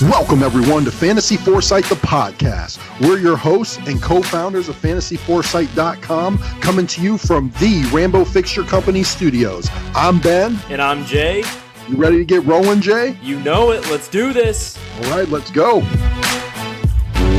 Welcome, everyone, to Fantasy Foresight, the podcast. We're your hosts and co-founders of FantasyForesight.com, coming to you from the Rambo Fixture Company studios. I'm Ben. And I'm Jay. You ready to get rolling, Jay? You know it. Let's do this. All right, let's go.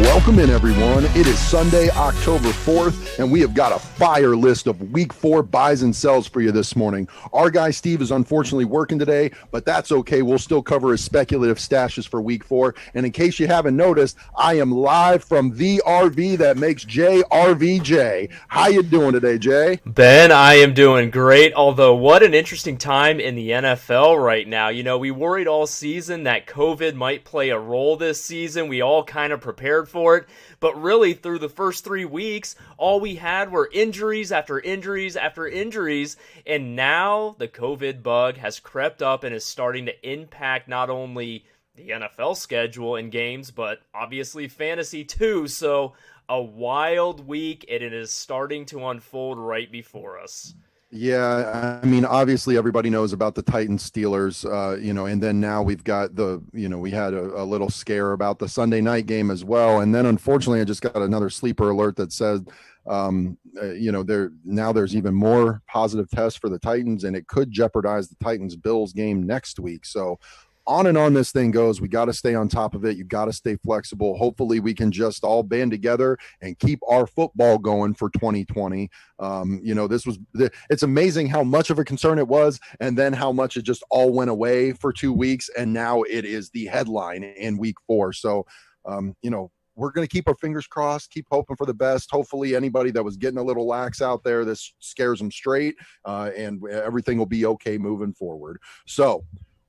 Welcome in, everyone. It is Sunday, October 4th, and we have got a fire list of Week 4 buys and sells for you this morning. Our guy Steve is unfortunately working today, but that's okay. We'll still cover his speculative stashes for Week 4. And in case you haven't noticed, I am live from the RV that makes Jay RVJ. How you doing today, Jay? Ben, I am doing great, although what an interesting time in the NFL right now. You know, we worried all season that COVID might play a role this season. We all kind of prepared for it, but really through the first 3 weeks, all we had were injuries after injuries after injuries, and now the COVID bug has crept up and is starting to impact not only the NFL schedule and games, but obviously fantasy too. So a wild week, and it is starting to unfold right before us. Yeah, I mean, obviously everybody knows about the Titans Steelers, and then now we've got we had a little scare about the Sunday night game as well. And then unfortunately I just got another sleeper alert that said, there's even more positive tests for the Titans, and it could jeopardize the Titans-Bills game next week. So on and on this thing goes. We got to stay on top of it. You got to stay flexible. Hopefully we can just all band together and keep our football going for 2020. It's amazing how much of a concern it was, and then how much it just all went away for 2 weeks. And now it is the headline in Week 4. So, we're going to keep our fingers crossed, keep hoping for the best. Hopefully anybody that was getting a little lax out there, this scares them straight, and everything will be okay moving forward. So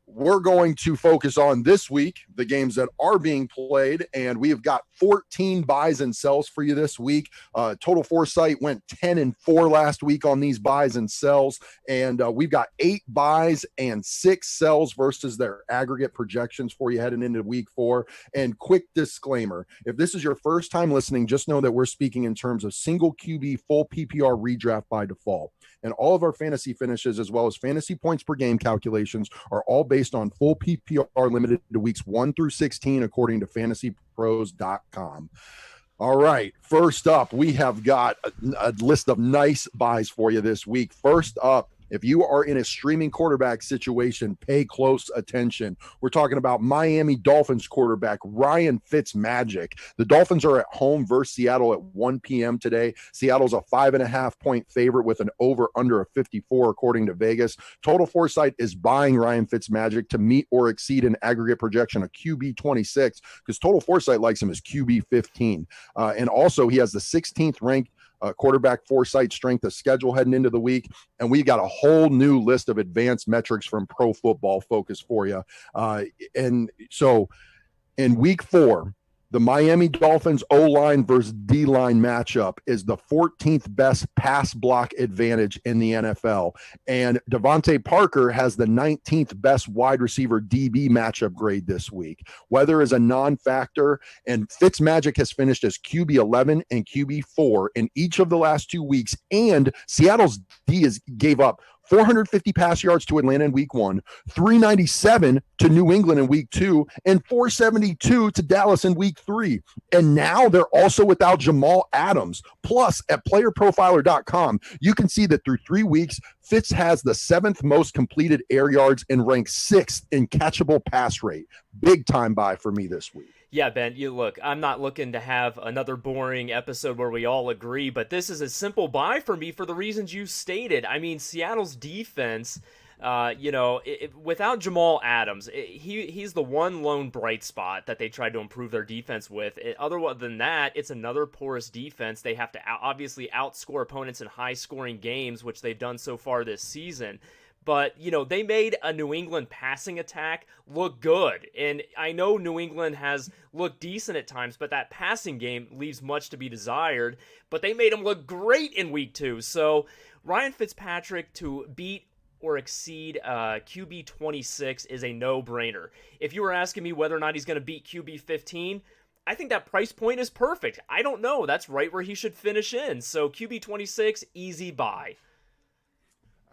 we're going to focus on this week, the games that are being played, and we have got 14 buys and sells for you this week. Total Foresight went 10-4 last week on these buys and sells, and we've got 8 buys and 6 sells versus their aggregate projections for you heading into Week 4. And quick disclaimer, if this is your first time listening, just know that we're speaking in terms of single QB full PPR redraft by default. And all of our fantasy finishes, as well as fantasy points per game calculations, are all based on full PPR limited to weeks 1 through 16, according to fantasypros.com. All right, first up, we have got a list of nice buys for you this week. First up, if you are in a streaming quarterback situation, pay close attention. We're talking about Miami Dolphins quarterback Ryan Fitzmagic. The Dolphins are at home versus Seattle at 1 p.m. today. Seattle's a 5.5-point favorite with an over-under of 54, according to Vegas. Total Foresight is buying Ryan Fitzmagic to meet or exceed an aggregate projection of QB 26, because Total Foresight likes him as QB 15. And also, he has the 16th ranked quarterback Foresight strength of schedule heading into the week, and we got a whole new list of advanced metrics from Pro Football Focus for you. And so in Week 4, the Miami Dolphins O-line versus D-line matchup is the 14th best pass block advantage in the NFL. And Devontae Parker has the 19th best wide receiver DB matchup grade this week. Weather is a non-factor, and Fitzmagic has finished as QB 11 and QB 4 in each of the last 2 weeks. And Seattle's D gave up 450 pass yards to Atlanta in Week 1, 397 to New England in Week 2, and 472 to Dallas in Week 3. And now they're also without Jamal Adams. Plus, at playerprofiler.com, you can see that through 3 weeks, Fitz has the 7th most completed air yards and ranks 6th in catchable pass rate. Big time buy for me this week. Yeah, Ben, look, I'm not looking to have another boring episode where we all agree, but this is a simple buy for me for the reasons you stated. I mean, Seattle's defense, without Jamal Adams, he's the one lone bright spot that they tried to improve their defense with. Other than that, it's another porous defense. They have to obviously outscore opponents in high-scoring games, which they've done so far this season. But, they made a New England passing attack look good. And I know New England has looked decent at times, but that passing game leaves much to be desired. But they made him look great in Week 2. So Ryan Fitzpatrick to beat or exceed QB 26 is a no-brainer. If you were asking me whether or not he's going to beat QB 15, I think that price point is perfect. I don't know. That's right where he should finish in. So QB 26, easy buy.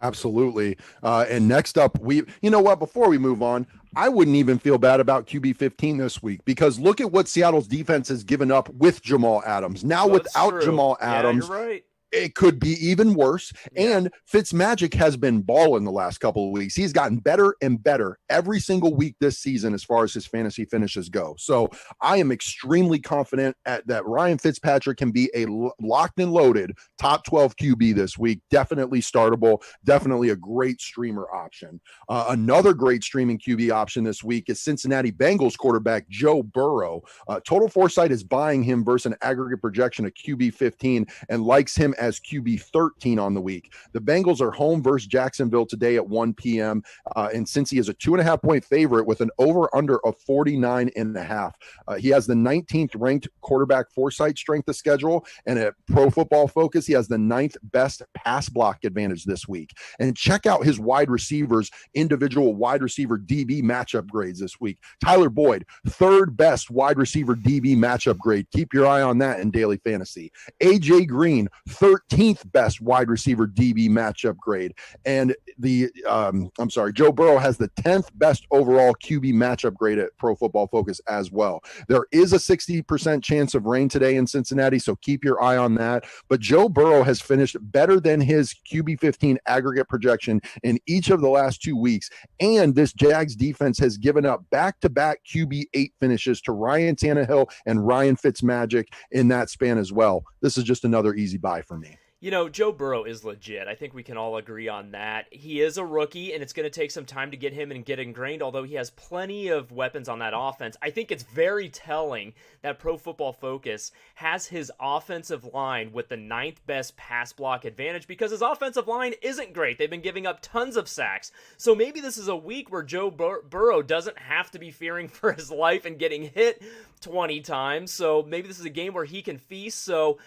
Absolutely. And next up, you know what, before we move on, I wouldn't even feel bad about QB 15 this week because look at what Seattle's defense has given up with Jamal Adams. Now, Well, it's without true. Jamal Yeah, you're Adams, right. it could be even worse. Yeah. And Fitzmagic has been balling the last couple of weeks. He's gotten better and better every single week this season as far as his fantasy finishes go. So I am extremely confident that Ryan Fitzpatrick can be a locked and loaded top 12 QB this week. Definitely startable. Definitely a great streamer option. Another great streaming QB option this week is Cincinnati Bengals quarterback Joe Burrow. Total Foresight is buying him versus an aggregate projection of QB 15 and likes him as QB 13 on the week. The Bengals are home versus Jacksonville today at 1 p.m. And since he is a 2.5 point favorite with an over under of 49.5, he has the 19th ranked quarterback Foresight strength of schedule. And at Pro Football Focus, he has the 9th best pass block advantage this week. And check out his wide receivers, individual wide receiver DB matchup grades this week. Tyler Boyd, 3rd best wide receiver DB matchup grade. Keep your eye on that in daily fantasy. AJ Green, 13th best wide receiver DB matchup grade. And Joe Burrow has the 10th best overall QB matchup grade at Pro Football Focus as well. There is a 60% chance of rain today in Cincinnati, so keep your eye on that. But Joe Burrow has finished better than his QB 15 aggregate projection in each of the last 2 weeks. And this Jags defense has given up back-to-back QB 8 finishes to Ryan Tannehill and Ryan Fitzmagic in that span as well. This is just another easy buy for me. You know, Joe Burrow is legit. I think we can all agree on that. He is a rookie, and it's going to take some time to get him and get ingrained, although he has plenty of weapons on that offense. I think it's very telling that Pro Football Focus has his offensive line with the 9th best pass block advantage because his offensive line isn't great. They've been giving up tons of sacks. So maybe this is a week where Joe Burrow doesn't have to be fearing for his life and getting hit 20 times. So maybe this is a game where he can feast. So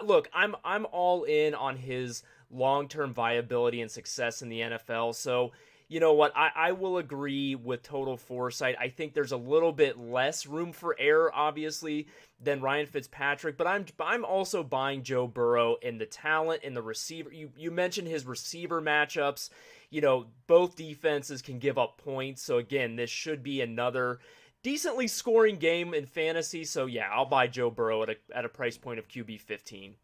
look, I'm all in on his long-term viability and success in the NFL. So you know what? I will agree with Total Foresight. I think there's a little bit less room for error, obviously, than Ryan Fitzpatrick, but I'm also buying Joe Burrow in the talent in the receiver. You mentioned his receiver matchups. You know, both defenses can give up points. So again, this should be another decently scoring game in fantasy. So yeah, I'll buy Joe Burrow at a price point of QB 15.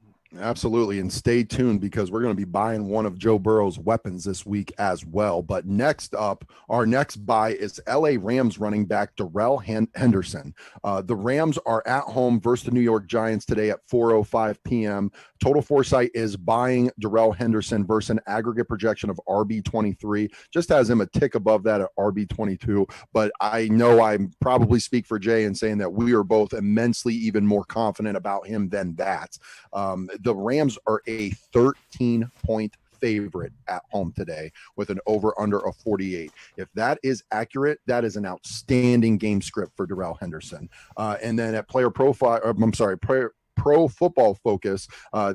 Absolutely. And stay tuned because we're going to be buying one of Joe Burrow's weapons this week as well. But next up, our next buy is LA Rams running back Darrell Henderson. The Rams are at home versus the New York Giants today at 4:05 p.m. Total Foresight is buying Darrell Henderson versus an aggregate projection of RB23. Just has him a tick above that at RB22. But I know I probably speak for Jay in saying that we are both immensely even more confident about him than that. The Rams are a 13-point favorite at home today with an over-under of 48. If that is accurate, that is an outstanding game script for Darrell Henderson. And then at Pro Football Focus,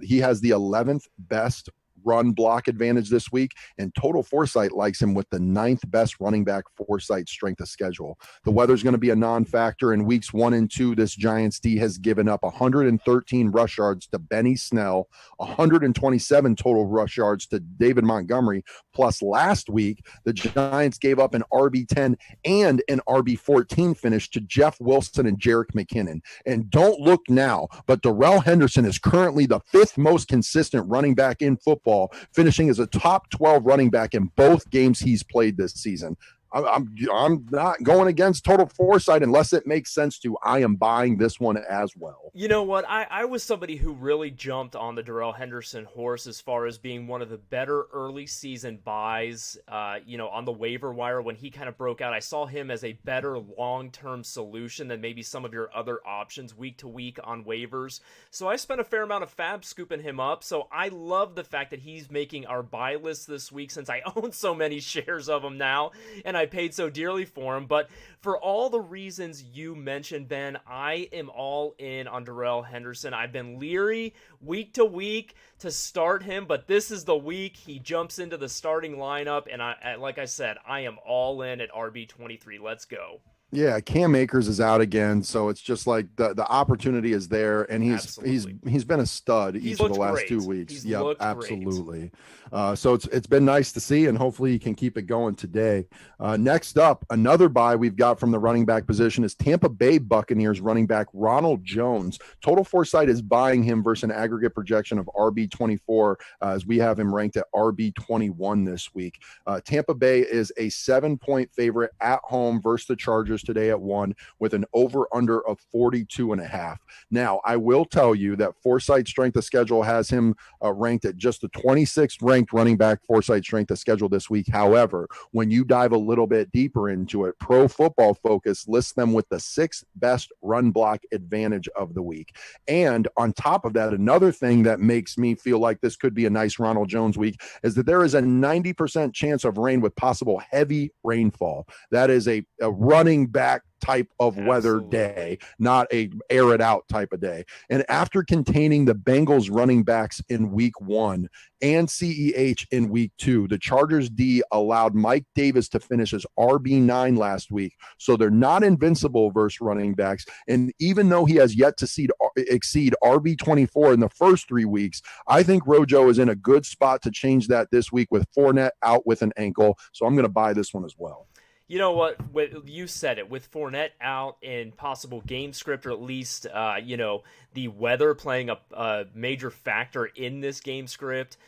he has the 11th best run block advantage this week, and Total Foresight likes him with the 9th best running back Foresight strength of schedule. The weather's going to be a non-factor. In weeks 1 and 2, this Giants D has given up 113 rush yards to Benny Snell, 127 total rush yards to David Montgomery, plus last week, the Giants gave up an RB10 and an RB14 finish to Jeff Wilson and Jerick McKinnon. And don't look now, but Darrell Henderson is currently the 5th most consistent running back in football, finishing as a top 12 running back in both games he's played this season. I'm not going against Total Foresight unless it makes sense to. I am buying this one as well. You know what? I was somebody who really jumped on the Darrell Henderson horse as far as being one of the better early season buys, on the waiver wire when he kind of broke out. I saw him as a better long-term solution than maybe some of your other options week to week on waivers. So I spent a fair amount of fab scooping him up. So I love the fact that he's making our buy list this week since I own so many shares of him now. And I paid so dearly for him. But for all the reasons you mentioned, Ben, I am all in on Darrell Henderson. I've been leery week to week to start him, but this is the week he jumps into the starting lineup, and like I said, I am all in at RB23. Let's go. Yeah, Cam Akers is out again, so it's just like the opportunity is there, and Absolutely. he's been a stud He's each of the looked last two great. weeks. He's Yep, looked great. absolutely. So it's been nice to see, and hopefully he can keep it going today. Next up, another bye we've got from the running back position is Tampa Bay Buccaneers running back Ronald Jones. Total Foresight is buying him versus an aggregate projection of RB24, as we have him ranked at RB21 this week. Tampa Bay is a 7-point favorite at home versus the Chargers today at 1, with an over-under of 42.5. Now, I will tell you that Foresight strength of schedule has him ranked at just the 26th ranked running back Foresight strength of schedule this week. However, when you dive a little bit deeper into it, Pro Football Focus lists them with the 6th best run block advantage of the week. And on top of that, another thing that makes me feel like this could be a nice Ronald Jones week is that there is a 90% chance of rain with possible heavy rainfall. That is a running back type of weather day, not a air it out type of day. And after containing the Bengals running backs in week 1 and CEH in week 2, the Chargers D allowed Mike Davis to finish as RB9 last week. So they're not invincible versus running backs. And even though he has yet to exceed RB24 in the first 3 weeks, I think Rojo is in a good spot to change that this week with Fournette out with an ankle. So I'm going to buy this one as well. You know what? You said it. With Fournette out and possible game script, or at least, the weather playing a major factor in this game script.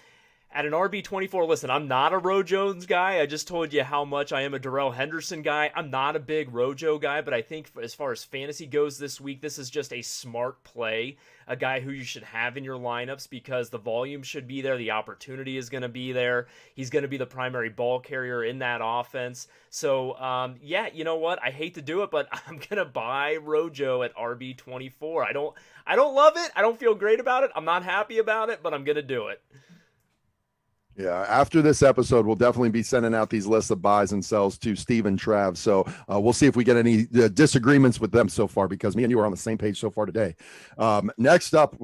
At an RB24, listen, I'm not a Jones guy. I just told you how much I am a Darrell Henderson guy. I'm not a big Rojo guy, but I think as far as fantasy goes this week, this is just a smart play, a guy who you should have in your lineups because the volume should be there. The opportunity is going to be there. He's going to be the primary ball carrier in that offense. So, you know what? I hate to do it, but I'm going to buy Rojo at RB24. I don't love it. I don't feel great about it. I'm not happy about it, but I'm going to do it. Yeah, after this episode, we'll definitely be sending out these lists of buys and sells to Steve and Trav. So we'll see if we get any disagreements with them so far, because me and you are on the same page so far today. Next up,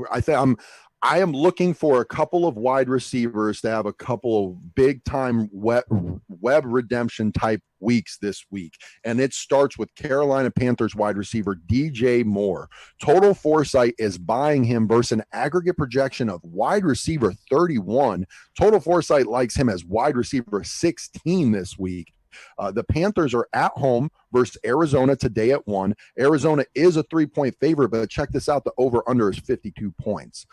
I am looking for a couple of wide receivers to have a couple of big time web redemption type weeks this week. And it starts with Carolina Panthers wide receiver DJ Moore. Total Foresight is buying him versus an aggregate projection of wide receiver 31. Total Foresight likes him as wide receiver 16 this week. The Panthers are at home versus Arizona today at 1. Arizona is a 3-point favorite, but check this out. The over-under is 52 points.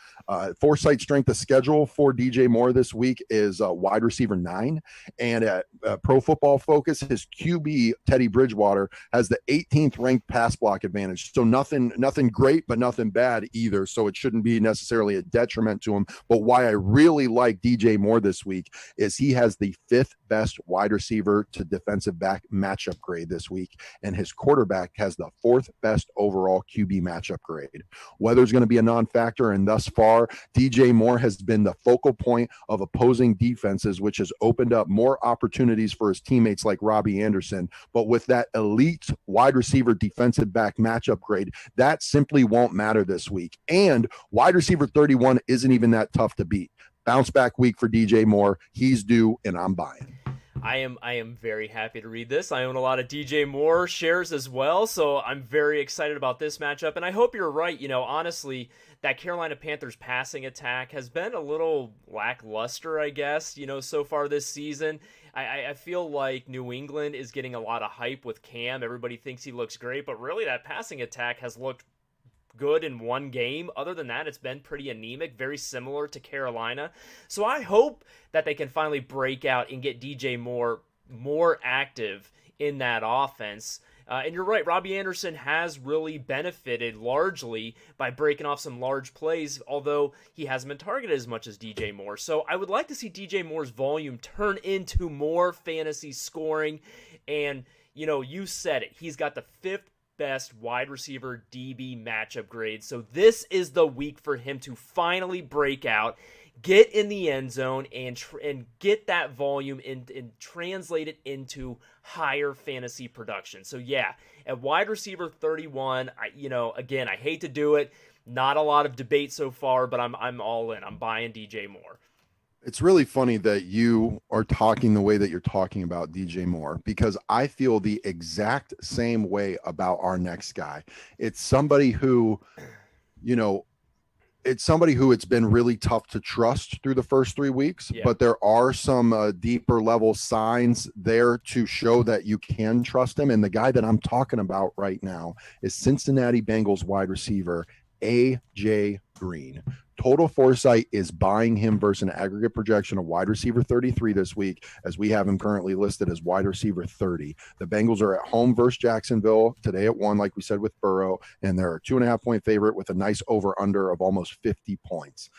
Foresight strength of schedule for DJ Moore this week is wide receiver 9. And at Pro Football Focus, his QB, Teddy Bridgewater, has the 18th ranked pass block advantage. So nothing great, but nothing bad either. So it shouldn't be necessarily a detriment to him. But why I really like DJ Moore this week is he has the 5th best wide receiver to defensive back matchup grade this week, and his quarterback has the 4th best overall QB matchup grade. Weather's going to be a non-factor, and thus far, DJ Moore has been the focal point of opposing defenses, which has opened up more opportunities for his teammates like Robbie Anderson. But with that elite wide receiver defensive back matchup grade, that simply won't matter this week. And wide receiver 31 isn't even that tough to beat. Bounce back week for DJ Moore. He's due, and I'm buying. I am very happy to read this. I own a lot of DJ Moore shares as well, so I'm very excited about this matchup. And I hope you're right. Honestly, that Carolina Panthers passing attack has been a little lackluster, I guess, so far this season. I feel like New England is getting a lot of hype with Cam. Everybody thinks he looks great, but really that passing attack has looked good in one game. Other than that, it's been pretty anemic, very similar to Carolina. So I hope that they can finally break out and get DJ Moore more active in that offense. And you're right, Robbie Anderson has really benefited largely by breaking off some large plays, although he hasn't been targeted as much as DJ Moore. So I would like to see DJ Moore's volume turn into more fantasy scoring. And, you said it, he's got the 5th best wide receiver DB matchup grade. So this is the week for him to finally break out, get in the end zone, and get that volume and translate it into higher fantasy production. So yeah, at wide receiver 31, again, I hate to do it. Not a lot of debate so far, but I'm all in. I'm buying DJ Moore. It's really funny that you are talking the way that you're talking about DJ Moore, because I feel the exact same way about our next guy. It's somebody who, you know, it's been really tough to trust through the first 3 weeks, Yeah. but there are some deeper level signs there to show that you can trust him. And the guy that I'm talking about right now is Cincinnati Bengals wide receiver AJ Green. Total Foresight is buying him versus an aggregate projection of wide receiver 33 this week, as we have him currently listed as wide receiver 30. The Bengals are at home versus Jacksonville today at 1, like we said, with Burrow, and they're a 2.5-point favorite with a nice over-under of almost 50 points.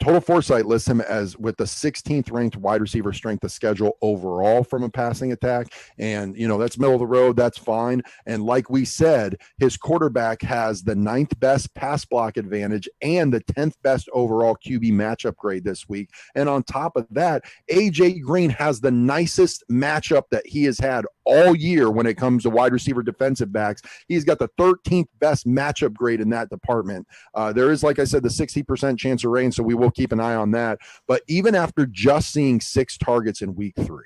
Total Foresight lists him as with the 16th ranked wide receiver strength of schedule overall from a passing attack. And, that's middle of the road. That's fine. And like we said, his quarterback has the 9th best pass block advantage and the 10th best overall QB matchup grade this week. And on top of that, AJ Green has the nicest matchup that he has had all year when it comes to wide receiver defensive backs. He's got the 13th best matchup grade in that department. There is, like I said, the 60% chance of rain, so we will keep an eye on that. But even after just seeing 6 targets in week 3,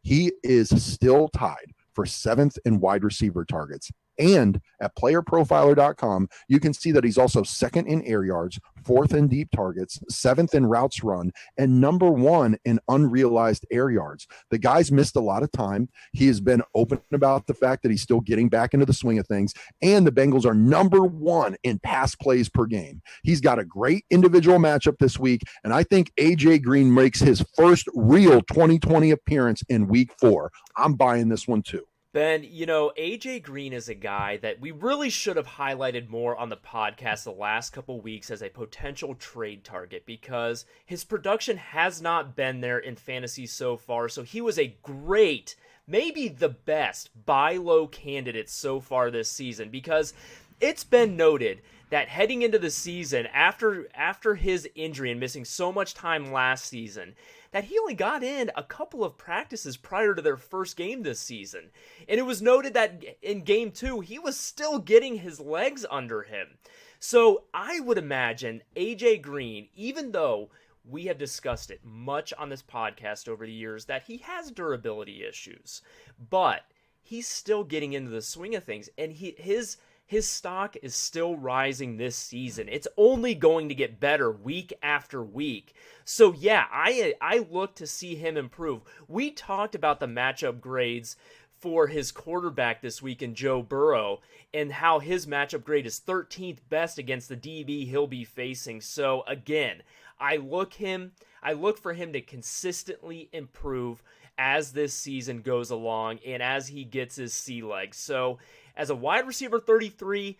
he is still tied for 7th in wide receiver targets. And at playerprofiler.com, you can see that he's also 2nd in air yards, 4th in deep targets, 7th in routes run, and number 1 in unrealized air yards. The guy's missed a lot of time. He has been open about the fact that he's still getting back into the swing of things. And the Bengals are number 1 in pass plays per game. He's got a great individual matchup this week. And I think AJ Green makes his first real 2020 appearance in week 4. I'm buying this one too. Ben, AJ Green is a guy that we really should have highlighted more on the podcast the last couple weeks as a potential trade target, because his production has not been there in fantasy so far. So he was a great, maybe the best buy low candidate so far this season, because it's been noted that heading into the season, after his injury and missing so much time last season, that he only got in a couple of practices prior to their first game this season. And it was noted that in game 2, he was still getting his legs under him. So I would imagine AJ Green, even though we have discussed it much on this podcast over the years that he has durability issues, but he's still getting into the swing of things, and his stock is still rising this season. It's only going to get better week after week. So yeah, I look to see him improve. We talked about the matchup grades for his quarterback this week in Joe Burrow, and how his matchup grade is 13th best against the DB he'll be facing. So again, I look for him to consistently improve as this season goes along and as he gets his sea legs. So as a wide receiver 33,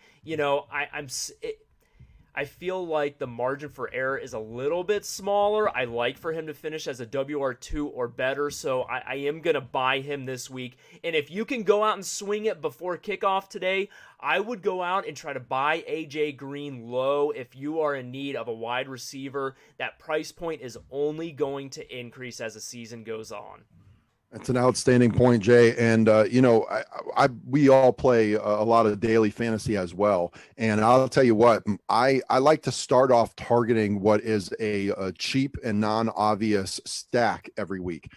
I feel like the margin for error is a little bit smaller. I like for him to finish as a WR2 or better, so I am going to buy him this week. And if you can go out and swing it before kickoff today, I would go out and try to buy AJ Green low if you are in need of a wide receiver. That price point is only going to increase as the season goes on. That's an outstanding point, Jay. And, we all play a lot of daily fantasy as well. And I'll tell you what, I like to start off targeting what is a cheap and non-obvious stack every week.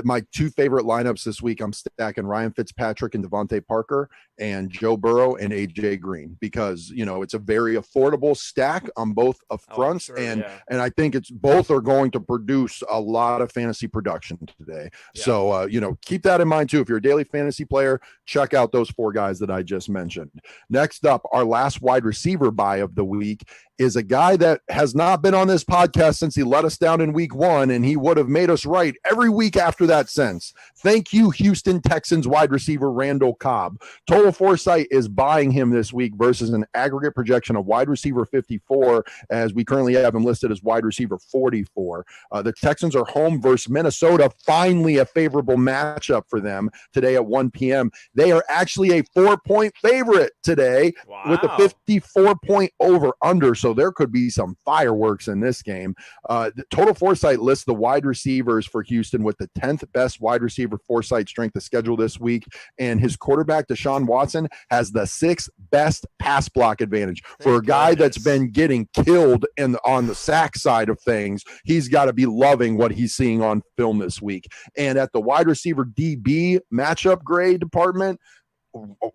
My 2 favorite lineups this week, I'm stacking Ryan Fitzpatrick and Devontae Parker, and Joe Burrow and AJ Green, because it's a very affordable stack on both of fronts. And I think it's both are going to produce a lot of fantasy production today. Yeah. So keep that in mind too. If you're a daily fantasy player, check out those 4 guys that I just mentioned. Next up, our last wide receiver buy of the week is a guy that has not been on this podcast since he let us down in week 1, and he would have made us right every week after that since. Thank you, Houston Texans wide receiver Randall Cobb. Total Foresight is buying him this week versus an aggregate projection of wide receiver 54, as we currently have him listed as wide receiver 44. The Texans are home versus Minnesota, finally a favorable matchup for them today at 1 p.m. They are actually a 4-point favorite today with a 54-point over-under. So there could be some fireworks in this game. The Total Foresight lists the wide receivers for Houston with the 10th best wide receiver Foresight strength of schedule this week. And his quarterback, Deshaun Watson, has the 6th best pass block advantage. For a guy that's been getting killed on the sack side of things, he's got to be loving what he's seeing on film this week. And at the wide receiver DB matchup grade department,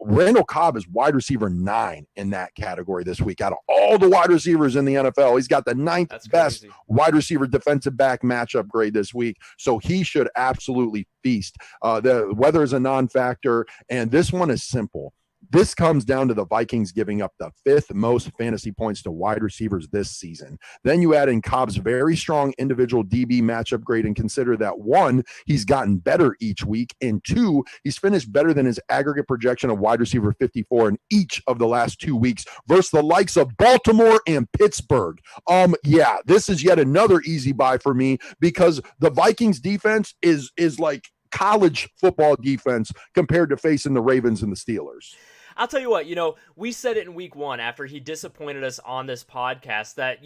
Randall Cobb is wide receiver 9 in that category this week. Out of all the wide receivers in the NFL, he's got the 9th best wide receiver defensive back matchup grade this week. So he should absolutely feast. The weather is a non-factor, and this one is simple. This comes down to the Vikings giving up the 5th most fantasy points to wide receivers this season. Then you add in Cobb's very strong individual DB matchup grade and consider that 1, he's gotten better each week, and 2, he's finished better than his aggregate projection of wide receiver 54 in each of the last 2 weeks versus the likes of Baltimore and Pittsburgh. Yeah, this is yet another easy buy for me because the Vikings defense is like college football defense compared to facing the Ravens and the Steelers. I'll tell you what, we said it in week 1 after he disappointed us on this podcast that,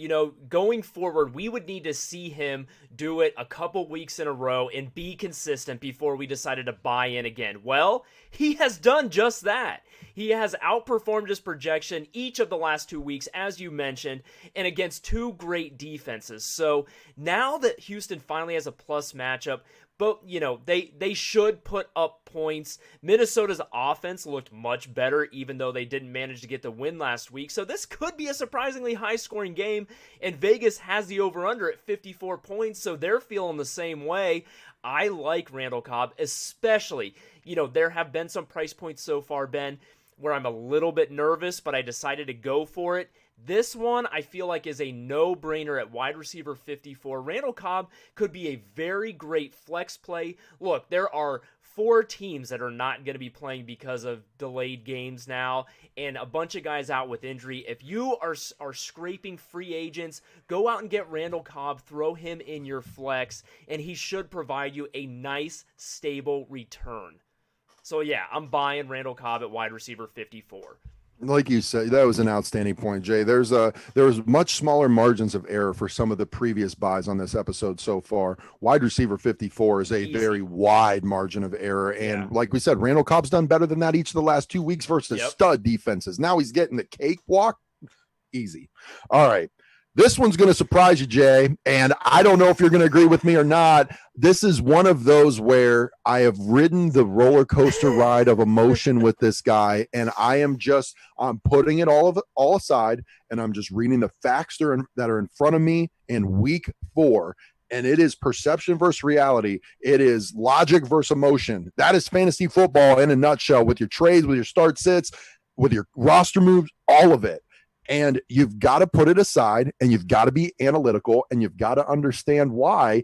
going forward, we would need to see him do it a couple weeks in a row and be consistent before we decided to buy in again. Well, he has done just that. He has outperformed his projection each of the last 2 weeks, as you mentioned, and against 2 great defenses. So now that Houston finally has a plus matchup, but, they should put up points. Minnesota's offense looked much better, even though they didn't manage to get the win last week. So this could be a surprisingly high-scoring game, and Vegas has the over-under at 54 points, so they're feeling the same way. I like Randall Cobb, especially, there have been some price points so far, Ben, where I'm a little bit nervous, but I decided to go for it. This one, I feel like, is a no-brainer at wide receiver 54. Randall Cobb could be a very great flex play. Look, there are 4 teams that are not going to be playing because of delayed games now, and a bunch of guys out with injury. If you are scraping free agents, go out and get Randall Cobb, throw him in your flex, and he should provide you a nice, stable return. So yeah, I'm buying Randall Cobb at wide receiver 54. Like you said, that was an outstanding point, Jay. There was much smaller margins of error for some of the previous buys on this episode so far. Wide receiver 54 is a very wide margin of error. And like we said, Randall Cobb's done better than that each of the last 2 weeks versus stud defenses. Now he's getting the cakewalk. Easy. All right. This one's going to surprise you, Jay, and I don't know if you're going to agree with me or not. This is one of those where I have ridden the roller coaster ride of emotion with this guy, and I'm putting it all aside, and I'm just reading the facts that are in front of me in week 4. And it is perception versus reality. It is logic versus emotion. That is fantasy football in a nutshell, with your trades, with your start sits, with your roster moves, all of it. And you've got to put it aside, and you've got to be analytical, and you've got to understand why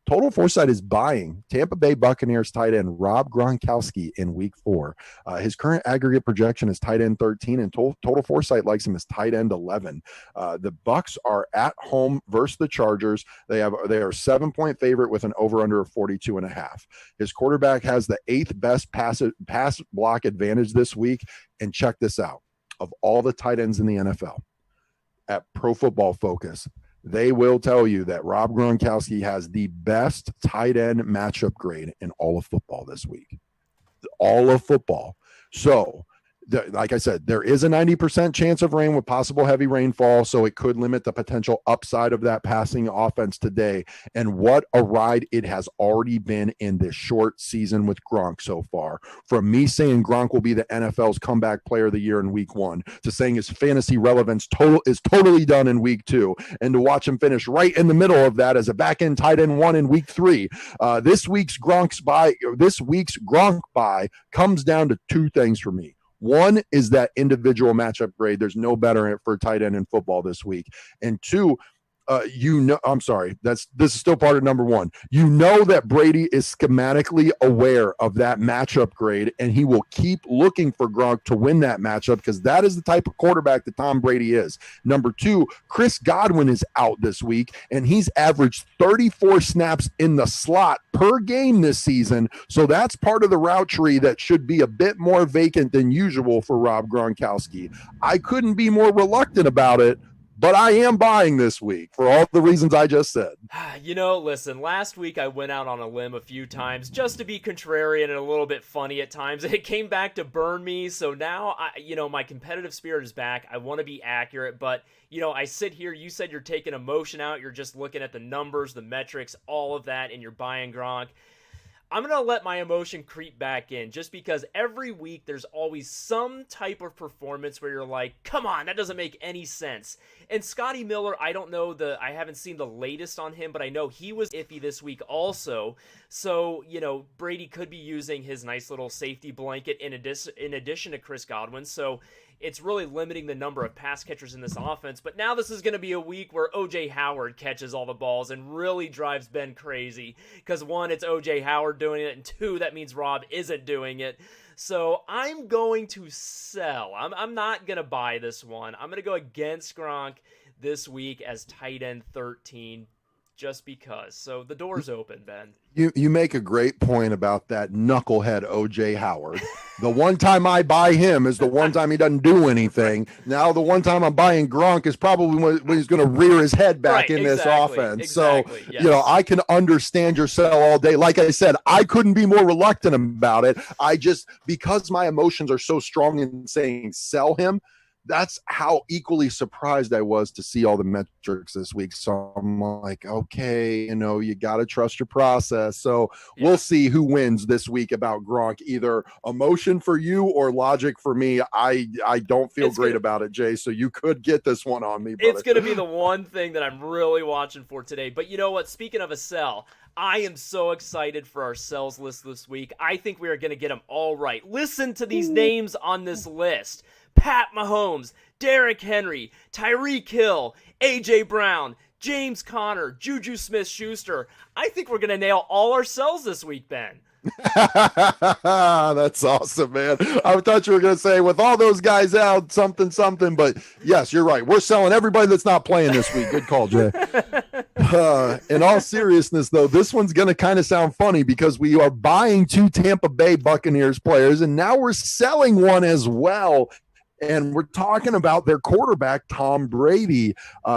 Total Foresight is buying Tampa Bay Buccaneers tight end Rob Gronkowski in week 4. His current aggregate projection is tight end 13, and Total Foresight likes him as tight end 11. The Bucs are at home versus the Chargers. They are 7-point favorite with an over-under of 42.5. His quarterback has the 8th best pass block advantage this week, and check this out. Of all the tight ends in the NFL, at Pro Football Focus, they will tell you that Rob Gronkowski has the best tight end matchup grade in all of football this week. All of football. So, like I said, there is a 90% chance of rain with possible heavy rainfall, so it could limit the potential upside of that passing offense today. And what a ride it has already been in this short season with Gronk so far. From me saying Gronk will be the NFL's comeback player of the year in week 1, to saying his fantasy relevance is totally done in week 2, and to watch him finish right in the middle of that as a back-end tight end 1 in week 3. This week's Gronk buy comes down to 2 things for me. One is that individual matchup grade. There's no better for tight end in football this week. And 2, this is still part of number 1. You know that Brady is schematically aware of that matchup grade, and he will keep looking for Gronk to win that matchup because that is the type of quarterback that Tom Brady is. Number 2, Chris Godwin is out this week, and he's averaged 34 snaps in the slot per game this season. So that's part of the route tree that should be a bit more vacant than usual for Rob Gronkowski. I couldn't be more reluctant about it, but I am buying this week for all the reasons I just said. Listen, last week I went out on a limb a few times just to be contrarian and a little bit funny at times. It came back to burn me. So now, my competitive spirit is back. I want to be accurate, but, I sit here. You said you're taking emotion out. You're just looking at the numbers, the metrics, all of that, and you're buying Gronk. I'm going to let my emotion creep back in just because every week there's always some type of performance where you're like, come on, that doesn't make any sense. And Scotty Miller, I don't know I haven't seen the latest on him, but I know he was iffy this week also. So, Brady could be using his nice little safety blanket in addition to Chris Godwin. So it's really limiting the number of pass catchers in this offense. But now this is going to be a week where O.J. Howard catches all the balls and really drives Ben crazy. Because one, it's O.J. Howard doing it, and two, that means Rob isn't doing it. So I'm going to sell. I'm not going to buy this one. I'm going to go against Gronk this week as tight end 13 just because. So the door's open, Ben. You make a great point about that knucklehead O.J. Howard. The one time I buy him is the one time he doesn't do anything. Now the one time I'm buying Gronk is probably when he's going to rear his head back in this offense. Exactly, so, yes. I can understand your sell all day. Like I said, I couldn't be more reluctant about it. Because my emotions are so strong in saying sell him, that's how equally surprised I was to see all the metrics this week. So I'm like, okay, you got to trust your process. So We'll see who wins this week about Gronk, either emotion for you or logic for me. I don't feel great about it, Jay. So you could get this one on me, brother. It's going to be the one thing that I'm really watching for today. But you know what? Speaking of a sell, I am so excited for our sells list this week. I think we are going to get them all right. Listen to these names on this list. Pat Mahomes, Derrick Henry, Tyreek Hill, A.J. Brown, James Conner, Juju Smith-Schuster. I think we're going to nail all our sells this week, Ben. That's awesome, man. I thought you were going to say with all those guys out, something, but yes, you're right. We're selling everybody that's not playing this week. Good call, Jay. In all seriousness, though, this one's going to kind of sound funny because we are buying 2 Tampa Bay Buccaneers players, and now we're selling one as well. And we're talking about their quarterback, Tom Brady.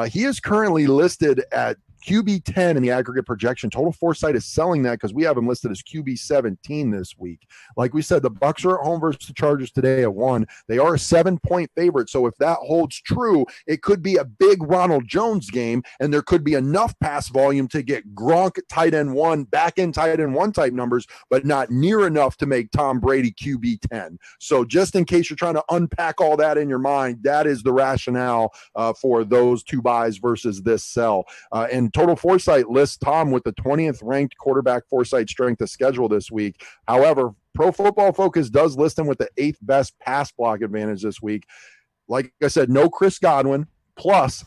He is currently listed at QB 10 in the aggregate projection. Total Foresight is selling that because we have him listed as QB 17 this week. Like we said, the Bucs are at home versus the Chargers today at 1. They are a 7-point favorite. So if that holds true, it could be a big Ronald Jones game, and there could be enough pass volume to get Gronk tight end 1, back end tight end 1 type numbers, but not near enough to make Tom Brady QB 10. So just in case you're trying to unpack all that in your mind, that is the rationale for those 2 buys versus this sell. And Total Foresight lists Tom with the 20th ranked quarterback Foresight strength of schedule this week. However, Pro Football Focus does list him with the 8th best pass block advantage this week. Like I said, no Chris Godwin, plus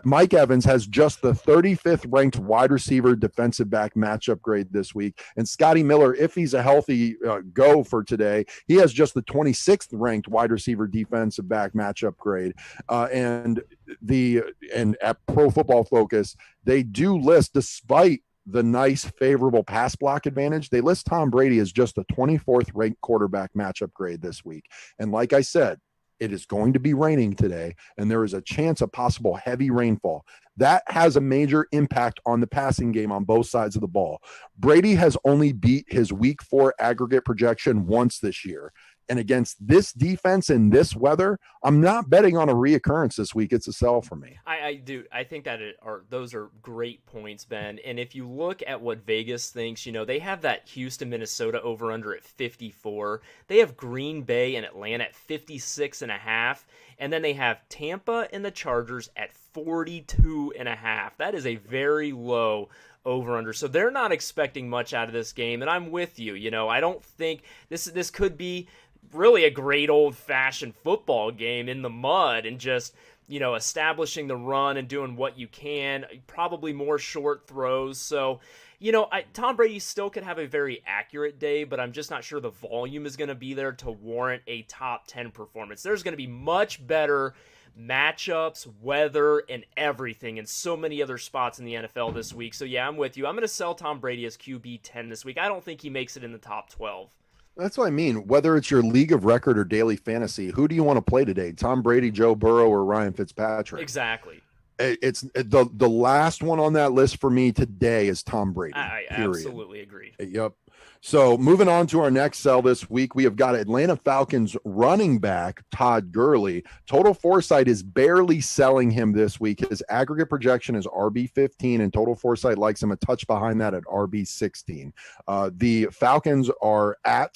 Mike Evans has just the 35th ranked wide receiver defensive back matchup grade this week. And Scotty Miller, if he's a healthy go for today, he has just the 26th ranked wide receiver defensive back matchup grade. And at Pro Football Focus, they do list, despite the nice favorable pass block advantage, they list Tom Brady as just the 24th ranked quarterback matchup grade this week. And like I said, it is going to be raining today, and there is a chance of possible heavy rainfall. That has a major impact on the passing game on both sides of the ball. Brady has only beat his week 4 aggregate projection once this year. And against this defense in this weather, I'm not betting on a reoccurrence this week. It's a sell for me. I do. I think that those are great points, Ben. And if you look at what Vegas thinks, they have that Houston, Minnesota over under at 54. They have Green Bay and Atlanta at 56.5. And then they have Tampa and the Chargers at 42.5. That is a very low over under. So they're not expecting much out of this game. And I'm with you. I don't think this could be really a great old-fashioned football game in the mud and just, establishing the run and doing what you can, probably more short throws. So, Tom Brady still could have a very accurate day, but I'm just not sure the volume is going to be there to warrant a top 10 performance. There's going to be much better matchups, weather, and everything in so many other spots in the NFL this week. So, yeah, I'm with you. I'm going to sell Tom Brady as QB 10 this week. I don't think he makes it in the top 12. That's what I mean. Whether it's your league of record or daily fantasy, who do you want to play today? Tom Brady, Joe Burrow, or Ryan Fitzpatrick? Exactly. It's the last one on that list for me today is Tom Brady. I Period. absolutely agreed. Yep. So moving on to our next sell this week, we have got Atlanta Falcons running back Todd Gurley. Total Foresight is barely selling him this week. His aggregate projection is RB15, and Total Foresight likes him a touch behind that at RB16. The Falcons are at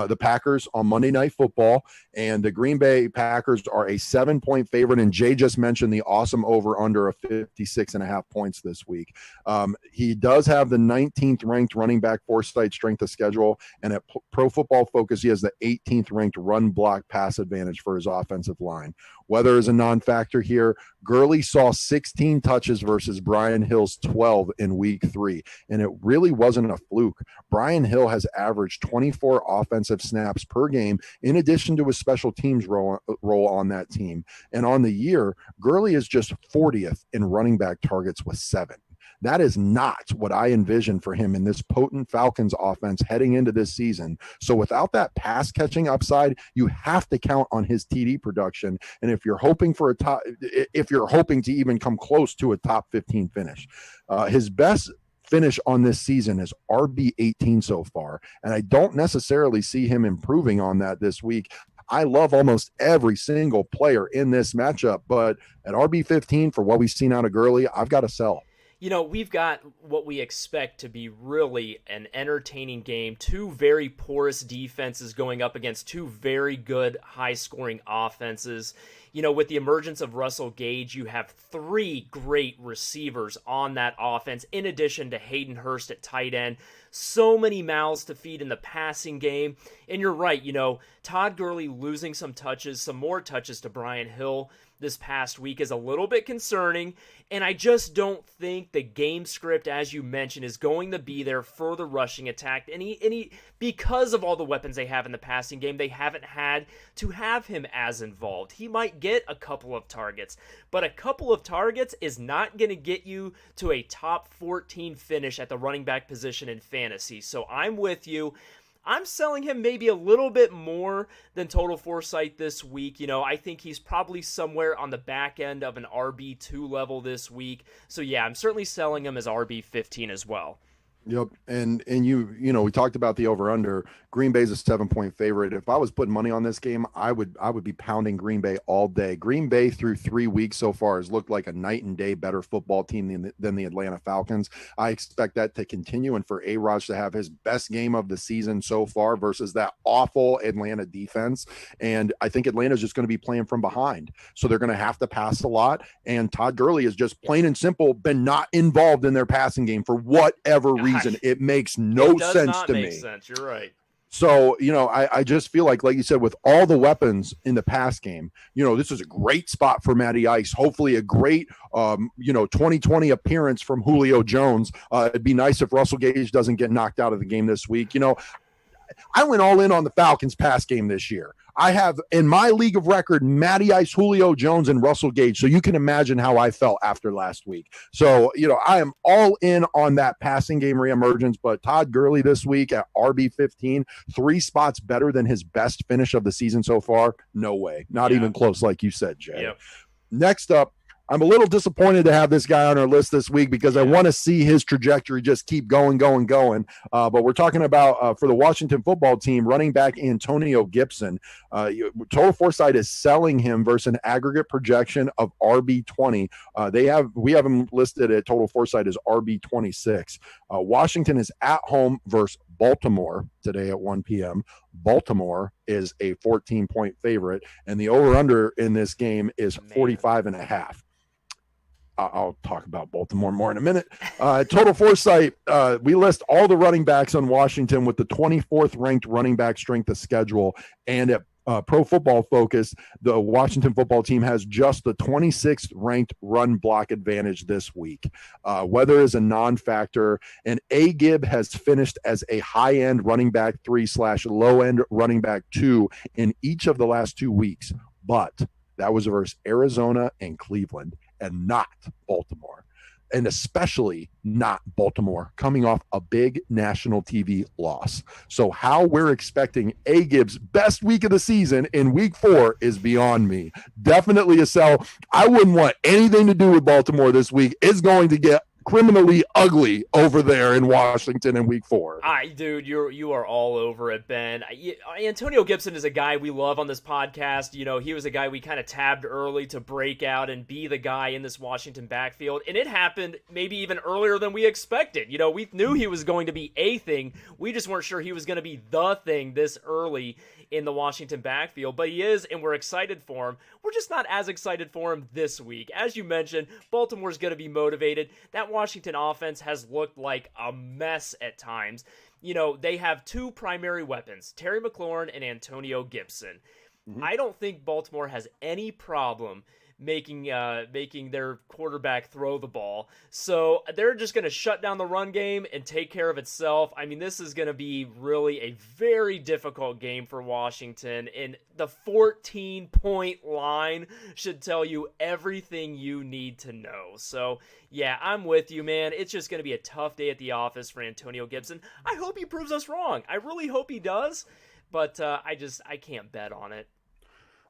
the Packers on Monday Night Football, and the Green Bay Packers are a 7-point favorite. And Jay just mentioned the awesome over under of 56.5 points this week. He does have the 19th ranked running back Foresight strength of schedule, and at Pro Football Focus, he has the 18th ranked run block pass advantage for his offensive line. Weather is a non-factor here. Gurley saw 16 touches versus Brian Hill's 12 in week 3, and it really wasn't a fluke. Brian Hill has averaged 24 offensive snaps per game, in addition to his special teams role on that team. And on the year, Gurley is just 40th in running back targets with 7. That is not what I envision for him in this potent Falcons offense heading into this season. So without that pass catching upside, you have to count on his TD production. And if you're hoping to even come close to a top 15 finish, his best finish on this season is RB18 so far. And I don't necessarily see him improving on that this week. I love almost every single player in this matchup, but at RB15 for what we've seen out of Gurley, I've got to sell. You know, we've got what we expect to be really an entertaining game. Two very porous defenses going up against two very good high-scoring offenses. You know, with the emergence of Russell Gage, you have 3 great receivers on that offense, in addition to Hayden Hurst at tight end. So many mouths to feed in the passing game. And you're right, you know, Todd Gurley losing some more touches to Brian Hill this past week is a little bit concerning, and I just don't think the game script, as you mentioned, is going to be there for the rushing attack. And because of all the weapons they have in the passing game, they haven't had to have him as involved. He might get a couple of targets, but a couple of targets is not going to get you to a top 14 finish at the running back position in fantasy. So I'm with you. I'm selling him maybe a little bit more than Total Foresight this week. You know, I think he's probably somewhere on the back end of an RB2 level this week. So yeah, I'm certainly selling him as RB15 as well. Yep. And you know, we talked about the over under. Green Bay's a 7-point favorite. If I was putting money on this game, I would be pounding Green Bay all day. Green Bay through 3 weeks so far has looked like a night and day better football team than the Atlanta Falcons. I expect that to continue, and for A-Raj to have his best game of the season so far versus that awful Atlanta defense. And I think Atlanta's just going to be playing from behind. So they're going to have to pass a lot. And Todd Gurley is just plain and simple been not involved in their passing game for whatever reason. It makes no sense to me. Sense. You're right. So, you know, I just feel like you said, with all the weapons in the pass game, you know, this is a great spot for Matty Ice. Hopefully a great, 2020 appearance from Julio Jones. It'd be nice if Russell Gage doesn't get knocked out of the game this week. You know, I went all in on the Falcons pass game this year. I have in my league of record Matty Ice, Julio Jones, and Russell Gage. So you can imagine how I felt after last week. So, you know, I am all in on that passing game reemergence. But Todd Gurley this week at RB15, 3 spots better than his best finish of the season so far. No way. Not even close, like you said, Jay. Yep. Next up, I'm a little disappointed to have this guy on our list this week because I want to see his trajectory just keep going. But we're talking about, for the Washington football team, running back Antonio Gibson. Total Foresight is selling him versus an aggregate projection of RB20. We have him listed at Total Foresight as RB26. Washington is at home versus Baltimore today at 1 p.m. Baltimore is a 14-point favorite, and the over-under in this game is 45.5. I'll talk about Baltimore more in a minute. Total Foresight, we list all the running backs on Washington with the 24th ranked running back strength of schedule. And at Pro Football Focus, the Washington football team has just the 26th ranked run block advantage this week. Weather is a non-factor, and A-Gib has finished as a high-end running back 3/low-end running back 2 in each of the last 2 weeks. But that was versus Arizona and Cleveland, and not Baltimore. and especially not Baltimore coming off a big national TV loss. So how we're expecting A-Gibbs' best week of the season in week 4 is beyond me. Definitely a sell. I wouldn't want anything to do with Baltimore this week. It's going to get criminally ugly over there in Washington in week 4. Dude, you are all over it, Ben. Antonio Gibson is a guy we love on this podcast. You know, he was a guy we kind of tabbed early to break out and be the guy in this Washington backfield, and it happened maybe even earlier than we expected. You know, we knew he was going to be a thing. We just weren't sure he was going to be the thing this early in the Washington backfield, but he is, and we're excited for him. We're just not as excited for him this week. As you mentioned, Baltimore's going to be motivated. That Washington offense has looked like a mess at times. You know, they have 2 primary weapons, Terry McLaurin and Antonio Gibson. Mm-hmm. I don't think Baltimore has any problem making their quarterback throw the ball. So they're just going to shut down the run game and take care of itself. I mean, this is going to be really a very difficult game for Washington, and the 14-point line should tell you everything you need to know. So yeah, I'm with you, man. It's just going to be a tough day at the office for Antonio Gibson. I hope he proves us wrong. I really hope he does, but I can't bet on it.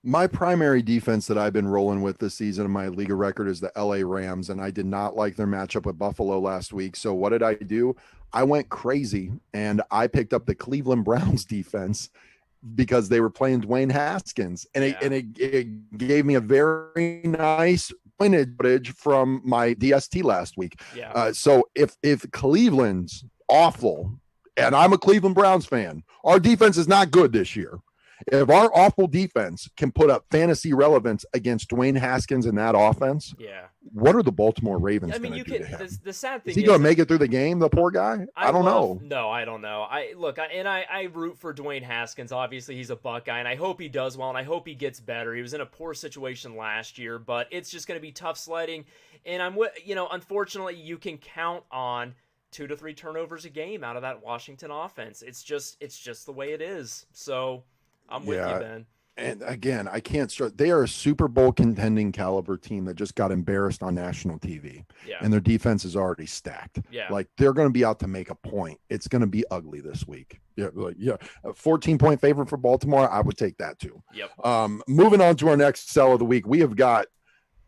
My primary defense that I've been rolling with this season in my Liga record is the LA Rams, and I did not like their matchup with Buffalo last week. So what did I do? I went crazy, and I picked up the Cleveland Browns defense because they were playing Dwayne Haskins, and it gave me a very nice footage from my DST last week. Yeah. So if Cleveland's awful, and I'm a Cleveland Browns fan, our defense is not good this year. If our awful defense can put up fantasy relevance against Dwayne Haskins in that offense, what are the Baltimore Ravens going to do to him? The sad thing is he going to make it through the game, the poor guy? I don't know. No, I don't know. I root for Dwayne Haskins. Obviously, he's a Buckeye, and I hope he does well, and I hope he gets better. He was in a poor situation last year, but it's just going to be tough sledding. And unfortunately, you can count on 2 to 3 turnovers a game out of that Washington offense. It's just the way it is. So I'm with you, Ben. And again, I can't stress. They are a Super Bowl contending caliber team that just got embarrassed on national TV. Yeah. And their defense is already stacked. Yeah. Like, they're going to be out to make a point. It's going to be ugly this week. Yeah. A 14-point favorite for Baltimore. I would take that too. Yep. Moving on to our next sell of the week. We have got,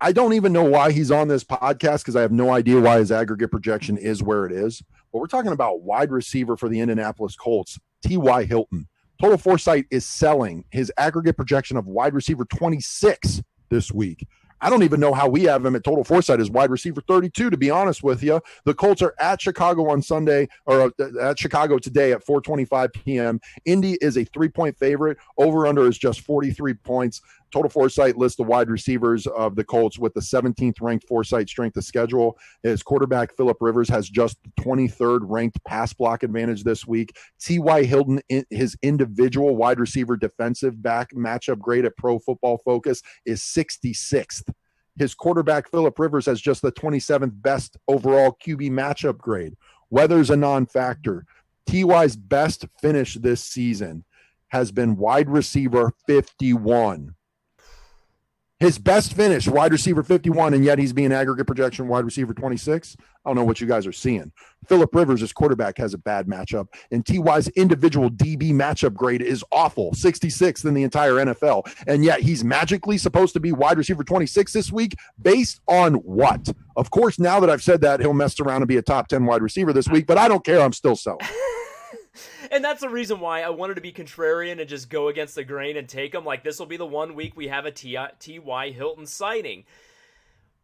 I don't even know why he's on this podcast because I have no idea why his aggregate projection is where it is. But we're talking about wide receiver for the Indianapolis Colts, T.Y. Hilton. Total Foresight is selling his aggregate projection of wide receiver 26 this week. I don't even know how we have him at Total Foresight as wide receiver 32, to be honest with you. The Colts are at Chicago on Sunday, or at Chicago today at 4:25 p.m. Indy is a 3-point favorite. Over-under is just 43 points. Total Foresight lists the wide receivers of the Colts with the 17th ranked Foresight strength of schedule. His quarterback, Phillip Rivers, has just the 23rd ranked pass block advantage this week. T.Y. Hilton, his individual wide receiver defensive back matchup grade at Pro Football Focus is 66th. His quarterback, Phillip Rivers, has just the 27th best overall QB matchup grade. Weather's a non-factor. T.Y.'s best finish this season has been wide receiver 51. His best finish, wide receiver 51, and yet he's being aggregate projection wide receiver 26. I don't know what you guys are seeing. Phillip Rivers, his quarterback, has a bad matchup, and T.Y.'s individual DB matchup grade is awful, 66th in the entire NFL, and yet he's magically supposed to be wide receiver 26 this week. Based on what? Of course, now that I've said that, he'll mess around and be a top 10 wide receiver this week, but I don't care. I'm still selling. And that's the reason why I wanted to be contrarian and just go against the grain and take him. Like, this will be the 1 week we have a T.Y. Hilton sighting.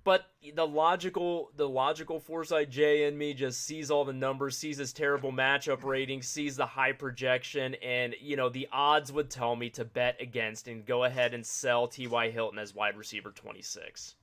But the logical Foresight J in me just sees all the numbers, sees his terrible matchup rating, sees the high projection, and, the odds would tell me to bet against and go ahead and sell T.Y. Hilton as wide receiver 26.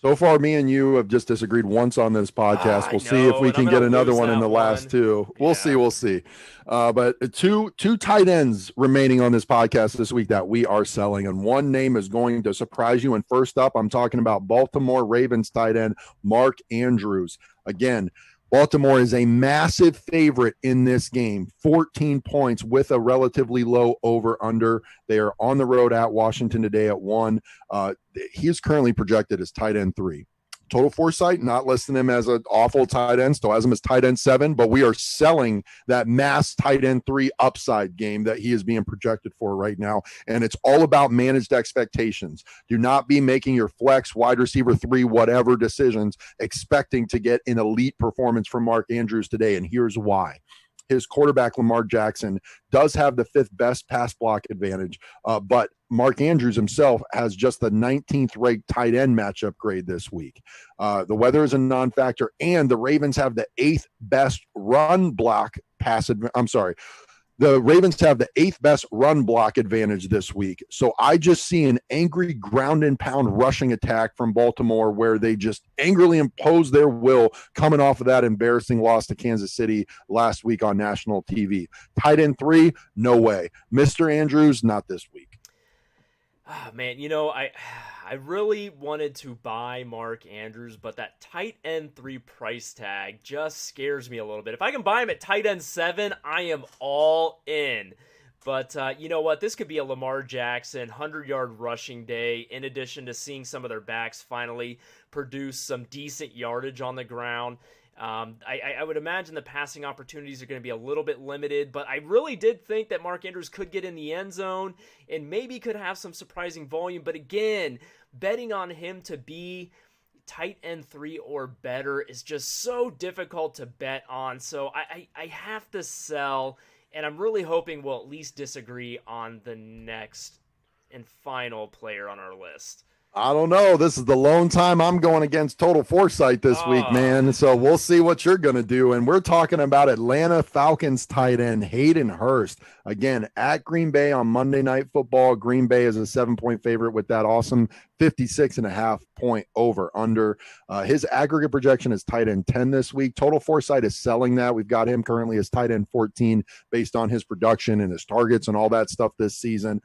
So far, me and you have just disagreed once on this podcast. We'll see if we can get another one in the last two. We'll see. But two tight ends remaining on this podcast this week that we are selling, and one name is going to surprise you. And first up, I'm talking about Baltimore Ravens tight end Mark Andrews. Again, Baltimore is a massive favorite in this game, 14 points with a relatively low over-under. They are on the road at Washington today at 1. He is currently projected as tight end 3. Total Foresight, not listing him as an awful tight end, still has him as tight end 7, but we are selling that mass tight end 3 upside game that he is being projected for right now. And it's all about managed expectations. Do not be making your flex, wide receiver 3, whatever decisions, expecting to get an elite performance from Mark Andrews today. And here's why. His quarterback, Lamar Jackson, does have the 5th best pass block advantage, but Mark Andrews himself has just the 19th ranked tight end matchup grade this week. The weather is a non-factor, and the Ravens have the 8th best run block pass. The Ravens have the 8th best run block advantage this week. So I just see an angry ground and pound rushing attack from Baltimore where they just angrily impose their will coming off of that embarrassing loss to Kansas City last week on national TV. Tight end 3, no way. Mr. Andrews, not this week. Oh, man, I really wanted to buy Mark Andrews, but that tight end 3 price tag just scares me a little bit. If I can buy him at tight end 7, I am all in. But you know what? This could be a Lamar Jackson 100-yard rushing day, in addition to seeing some of their backs finally produce some decent yardage on the ground. I would imagine the passing opportunities are going to be a little bit limited, but I really did think that Mark Andrews could get in the end zone and maybe could have some surprising volume. But again, betting on him to be tight end 3 or better is just so difficult to bet on. So I have to sell, and I'm really hoping we'll at least disagree on the next and final player on our list. I don't know. This is the lone time I'm going against Total Foresight this week, man. So we'll see what you're going to do. And we're talking about Atlanta Falcons tight end Hayden Hurst. Again, at Green Bay on Monday Night Football. Green Bay is a 7-point favorite with that awesome 56.5 point over under. His aggregate projection is tight end 10 this week. Total Foresight is selling that. We've got him currently as tight end 14 based on his production and his targets and all that stuff this season.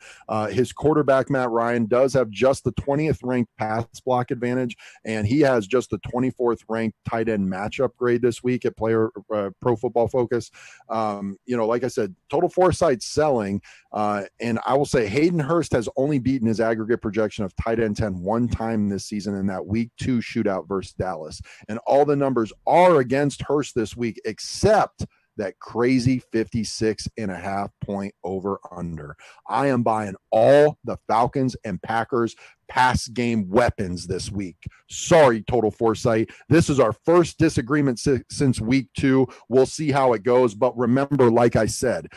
His quarterback, Matt Ryan, does have just the 20th ranked pass block advantage, and he has just the 24th ranked tight end matchup grade this week at Pro Football Focus. Like I said, Total Foresight selling, and I will say Hayden Hurst has only beaten his aggregate projection of tight end 10 one time this season in that week 2 shootout versus Dallas, and all the numbers are against Hurst this week except that crazy 56.5 point over under. I am buying all the Falcons and Packers pass game weapons this week. Sorry, Total Foresight. This is our first disagreement since week 2. We'll see how it goes. But remember, like I said,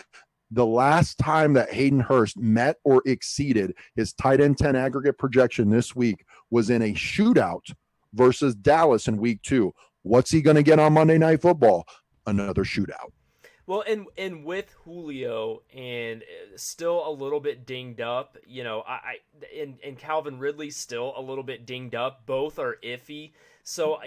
the last time that Hayden Hurst met or exceeded his tight end 10 aggregate projection this week was in a shootout versus Dallas in week 2. What's he going to get on Monday Night Football? Another shootout. Well, and with Julio and still a little bit dinged up, and Calvin Ridley still a little bit dinged up. Both are iffy. So,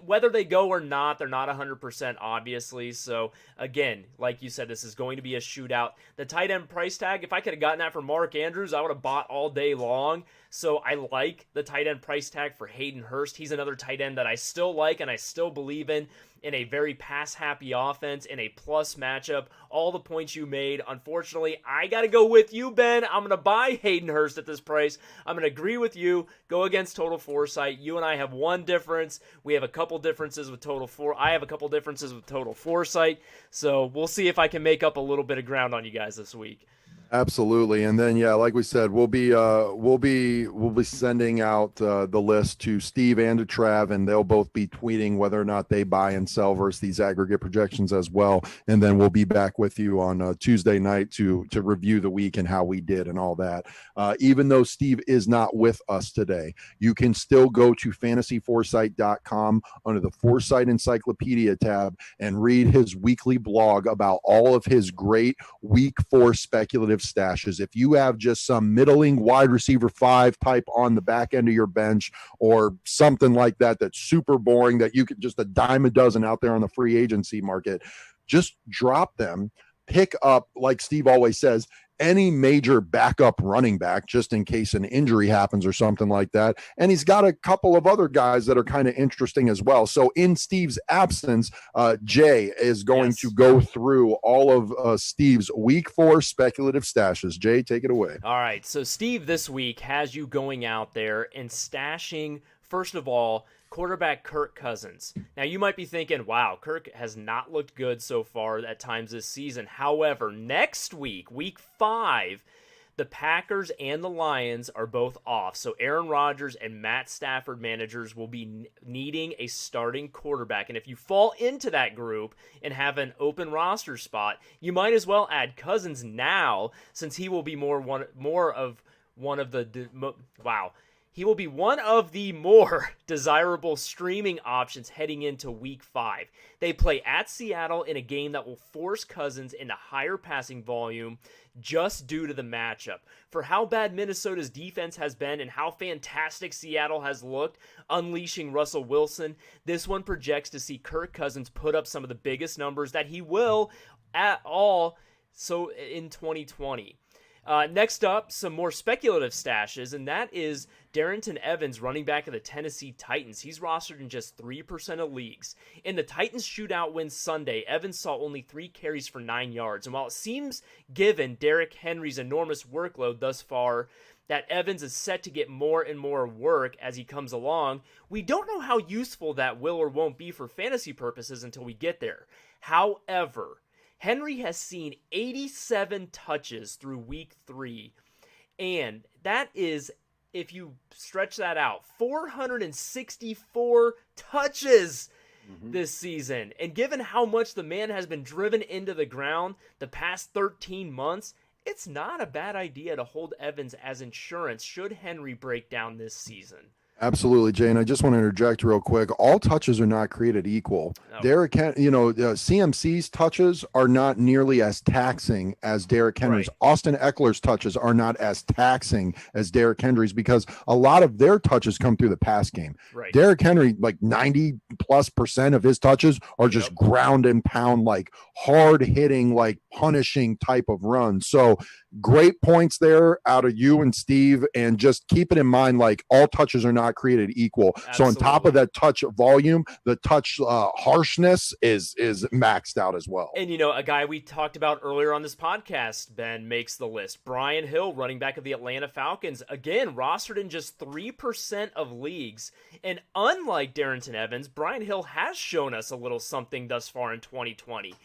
whether they go or not, they're not 100% obviously. So, again, like you said, this is going to be a shootout. The tight end price tag, if I could have gotten that for Mark Andrews, I would have bought all day long. So, I like the tight end price tag for Hayden Hurst. He's another tight end that I still like and I still believe in a very pass-happy offense, in a plus matchup. All the points you made. Unfortunately, I got to go with you, Ben. I'm going to buy Hayden Hurst at this price. I'm going to agree with you. Go against Total Foresight. You and I have one difference. We have a couple differences with I have a couple differences with Total Foresight. So we'll see if I can make up a little bit of ground on you guys this week. Absolutely. And then, like we said, we'll be sending out the list to Steve and to Trav, and they'll both be tweeting whether or not they buy and sell versus these aggregate projections as well. And then we'll be back with you on Tuesday night to review the week and how we did and all that. Even though Steve is not with us today, you can still go to fantasyforesight.com under the Foresight Encyclopedia tab and read his weekly blog about all of his great week 4 speculative stashes. If you have just some middling wide receiver 5 type on the back end of your bench or something like that that's super boring that you could just a dime a dozen out there on the free agency market, just drop them, pick up, like Steve always says, any major backup running back just in case an injury happens or something like that. And he's got a couple of other guys that are kind of interesting as well. So in Steve's absence, Jay is going to go through all of Steve's week 4 speculative stashes. Jay, take it away. All right. So Steve this week has you going out there and stashing First of all, quarterback Kirk Cousins. Now, you might be thinking, wow, Kirk has not looked good so far at times this season. However, next week, week 5, the Packers and the Lions are both off, so Aaron Rodgers and Matt Stafford managers will be needing a starting quarterback. And if you fall into that group and have an open roster spot, you might as well add Cousins now, since he will be he will be one of the more desirable streaming options heading into week 5. They play at Seattle in a game that will force Cousins into higher passing volume just due to the matchup. For how bad Minnesota's defense has been and how fantastic Seattle has looked, unleashing Russell Wilson, this one projects to see Kirk Cousins put up some of the biggest numbers that he will at all so in 2020. Next up, some more speculative stashes, and that is Darrynton Evans, running back of the Tennessee Titans. He's rostered in just 3% of leagues. In the Titans shootout win Sunday, Evans saw only 3 carries for 9 yards, and while it seems given Derrick Henry's enormous workload thus far, that Evans is set to get more and more work as he comes along, we don't know how useful that will or won't be for fantasy purposes until we get there. However, Henry has seen 87 touches through week 3, and that is, if you stretch that out, 464 touches this season. And given how much the man has been driven into the ground the past 13 months, it's not a bad idea to hold Evans as insurance should Henry break down this season. Absolutely, Jane. I just want to interject real quick. All touches are not created equal. No. CMC's touches are not nearly as taxing as Derrick Henry's. Right. Austin Eckler's touches are not as taxing as Derrick Henry's because a lot of their touches come through the pass game. Right. Derrick Henry, like 90+% of his touches are just ground and pound, like hard hitting, like punishing type of runs. So great points there out of you and Steve, and just keep it in mind, like all touches are not created equal. Absolutely. So on top of that touch volume, the touch harshness is maxed out as well. And a guy we talked about earlier on this podcast, Ben, makes the list. Brian Hill, running back of the Atlanta Falcons, again rostered in just 3% of leagues. And unlike Darrynton Evans, Brian Hill has shown us a little something thus far in 2020.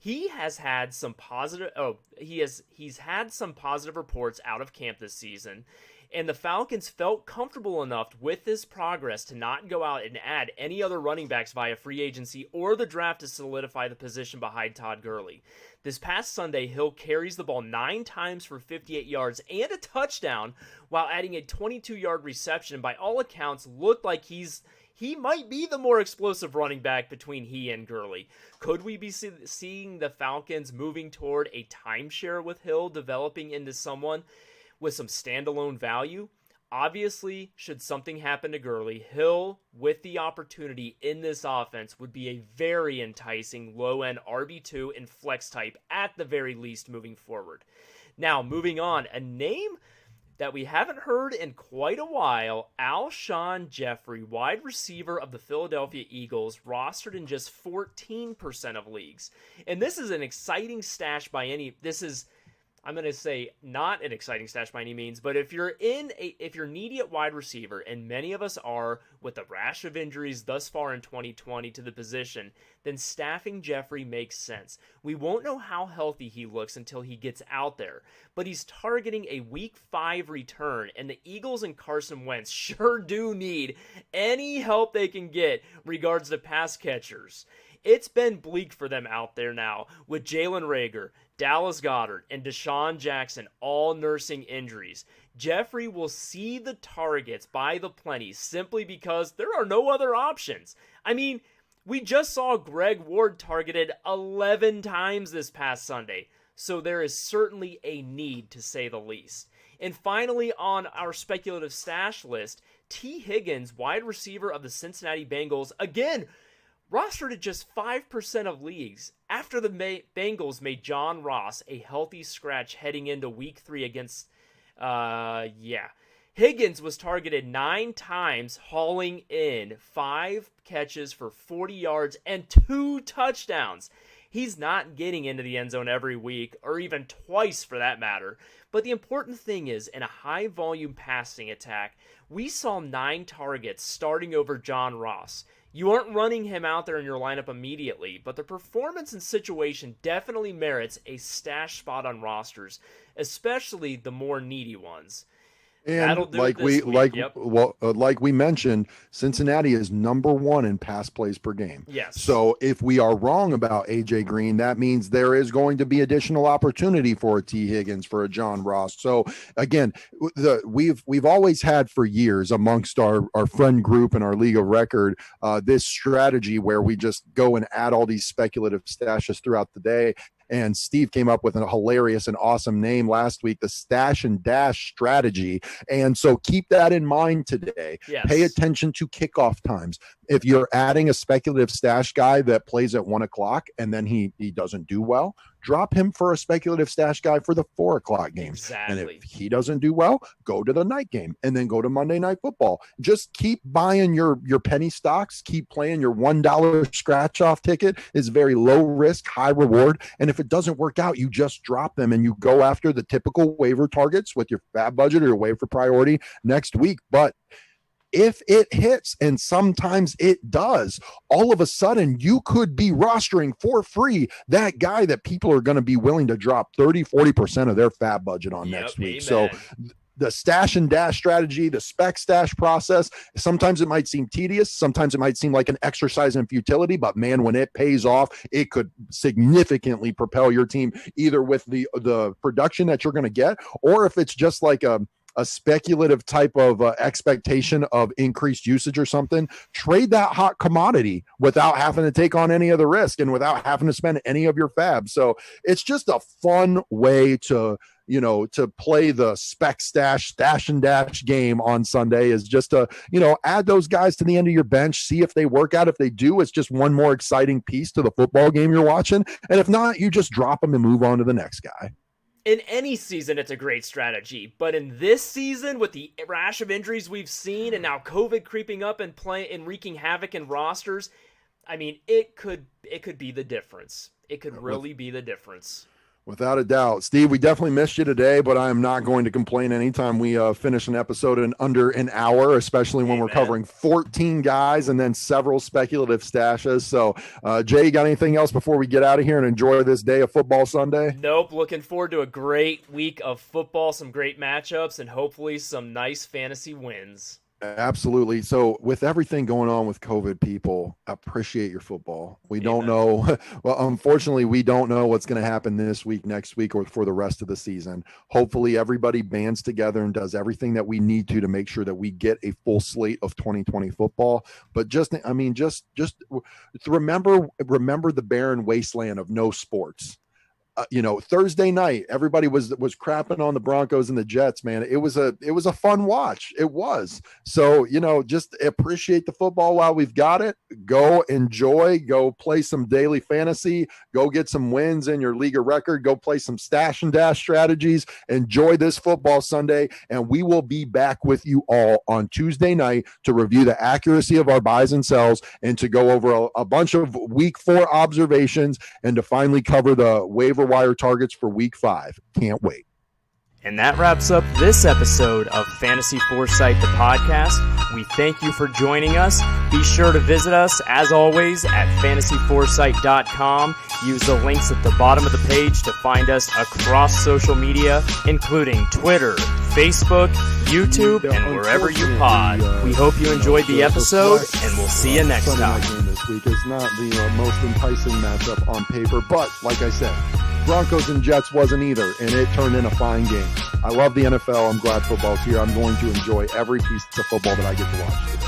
He has had some positive. He's had some positive reports out of camp this season, and the Falcons felt comfortable enough with this progress to not go out and add any other running backs via free agency or the draft to solidify the position behind Todd Gurley. This past Sunday, Hill carries the ball 9 times for 58 yards and a touchdown, while adding a 22-yard reception. And by all accounts, looked like he might be the more explosive running back between he and Gurley. Could we be seeing the Falcons moving toward a timeshare with Hill, developing into someone with some standalone value? Obviously, should something happen to Gurley, Hill, with the opportunity in this offense, would be a very enticing low-end RB2 and flex type at the very least moving forward. Now, moving on, a name that we haven't heard in quite a while, Alshon Jeffery, wide receiver of the Philadelphia Eagles, rostered in just 14% of leagues. And this is an exciting stash I'm going to say not an exciting stash by any means, but if you're needy at wide receiver, and many of us are with a rash of injuries thus far in 2020 to the position, then staffing Jeffery makes sense. We won't know how healthy he looks until he gets out there, but he's targeting a week 5 return, and the Eagles and Carson Wentz sure do need any help they can get regards to pass catchers. It's been bleak for them out there now, with Jalen Reagor, Dallas Goedert, and Deshaun Jackson all nursing injuries. Jeffery will see the targets by the plenty simply because there are no other options. I mean, we just saw Greg Ward targeted 11 times this past Sunday, so there is certainly a need, to say the least. And finally, on our speculative stash list, T. Higgins, wide receiver of the Cincinnati Bengals, again, rostered at just 5% of leagues after the Bengals made John Ross a healthy scratch heading into week 3 against, Higgins was targeted 9 times, hauling in 5 catches for 40 yards and 2 touchdowns. He's not getting into the end zone every week, or even twice for that matter. But the important thing is, in a high-volume passing attack, we saw 9 targets starting over John Ross. You aren't running him out there in your lineup immediately, but the performance and situation definitely merits a stash spot on rosters, especially the more needy ones. And like we mentioned, Cincinnati is number 1 in pass plays per game. Yes. So if we are wrong about AJ Green, that means there is going to be additional opportunity for a T. Higgins, for a John Ross. So again, we've always had for years amongst our friend group and our league of record, this strategy where we just go and add all these speculative stashes throughout the day. And Steve came up with a hilarious and awesome name last week, the Stash and Dash strategy. And so keep that in mind today. Yes. Pay attention to kickoff times. If you're adding a speculative stash guy that plays at 1 o'clock and then he doesn't do well, drop him for a speculative stash guy for the 4 o'clock game. Exactly. And if he doesn't do well, go to the night game and then go to Monday Night Football. Just keep buying your penny stocks. Keep playing your $1 scratch off ticket. Is very low risk, high reward. And if it doesn't work out, you just drop them and you go after the typical waiver targets with your fab budget or your waiver priority next week. But if it hits, and sometimes it does, all of a sudden you could be rostering for free that guy that people are going to be willing to drop 30-40% of their fab budget on next week. Amen. So the stash and dash strategy, the spec stash process, sometimes it might seem tedious, sometimes it might seem like an exercise in futility, but man, when it pays off, it could significantly propel your team, either with the production that you're going to get, or if it's just like a speculative type of expectation of increased usage or something. Trade that hot commodity without having to take on any of the risk and without having to spend any of your fab. So it's just a fun way to play the spec stash and dash game on Sunday, is just to, add those guys to the end of your bench, see if they work out. If they do, it's just one more exciting piece to the football game you're watching. And if not, you just drop them and move on to the next guy. In any season, it's a great strategy, but in this season, with the rash of injuries we've seen, and now COVID creeping up and wreaking havoc in rosters, I mean, it could be the difference. It could really be the difference. Without a doubt. Steve, we definitely missed you today, but I am not going to complain anytime we finish an episode in under an hour, especially when we're covering 14 guys and then several speculative stashes. So, Jay, you got anything else before we get out of here and enjoy this day of football Sunday? Nope. Looking forward to a great week of football, some great matchups, and hopefully some nice fantasy wins. Absolutely. So with everything going on with COVID, people, appreciate your football. We don't know. Well, unfortunately, we don't know what's going to happen this week, next week, or for the rest of the season. Hopefully everybody bands together and does everything that we need to make sure that we get a full slate of 2020 football. But just remember the barren wasteland of no sports. Thursday night, everybody was crapping on the Broncos and the Jets, man. It was a fun watch. It was. So, just appreciate the football while we've got it. Go enjoy, go play some daily fantasy, go get some wins in your league of record, go play some stash and dash strategies. Enjoy this football Sunday, and we will be back with you all on Tuesday night to review the accuracy of our buys and sells and to go over a bunch of week 4 observations and to finally cover the waiver wire targets for week 5. Can't wait. And that wraps up this episode of Fantasy Foresight, the podcast. We thank you for joining us. Be sure to visit us, as always, at fantasyforesight.com. Use the links at the bottom of the page to find us across social media, including Twitter, Facebook, YouTube, and wherever you pod. We hope you enjoyed the episode, and we'll see you next time. This week is not the most enticing matchup on paper, but like I said, Broncos and Jets wasn't either, and it turned in a fine game. I love the NFL. I'm glad football's here. I'm going to enjoy every piece of football that I get to watch today.